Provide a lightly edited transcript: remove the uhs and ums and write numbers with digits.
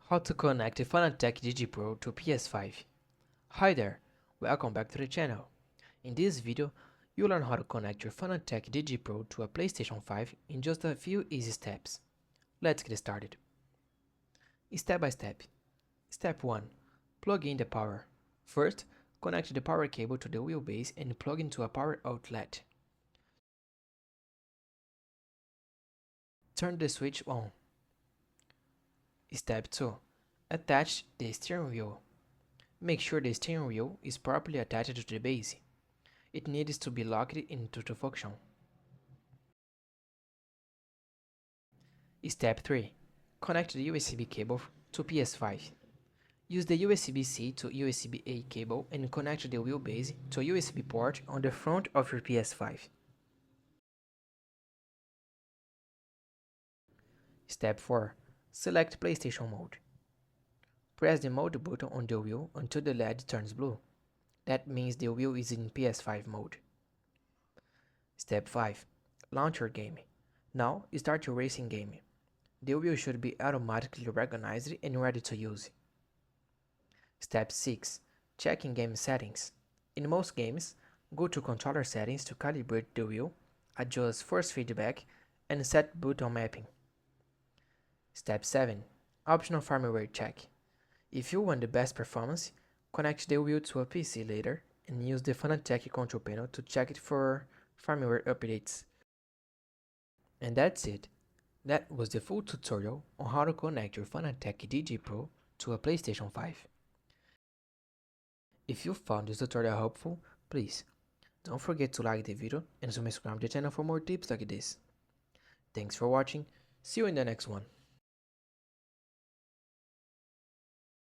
How to connect a Fanatec Digi Pro to PS5. Hi there, welcome back to the channel. In this video, you'll learn how to connect your Fanatec Digi Pro to a PlayStation 5 in just a few easy steps. Let's get started. Step by step. Step 1. Plug in the power. First, connect the power cable to the wheelbase and plug into a power outlet. Turn the switch on. Step 2. Attach the steering wheel. Make sure the steering wheel is properly attached to the base. It needs to be locked into the function. Step 3. Connect the USB cable to PS5. Use the USB-C to USB-A cable and connect the wheelbase to a USB port on the front of your PS5. Step 4. Select PlayStation mode. Press the mode button on the wheel until the LED turns blue. That means the wheel is in PS5 mode. Step 5. Launch your game. Now start your racing game. The wheel should be automatically recognized and ready to use. Step 6. Check in-game settings. In most games, go to controller settings to calibrate the wheel, adjust force feedback, and set button mapping. Step 7. Optional firmware check. If you want the best performance, connect the wheel to a PC later and use the Fanatec control panel to check it for firmware updates. And that's it. That was the full tutorial on how to connect your Fanatec Digi Pro to a PlayStation 5. If you found this tutorial helpful, please don't forget to like the video and subscribe to the channel for more tips like this. Thanks for watching, see you in the next one.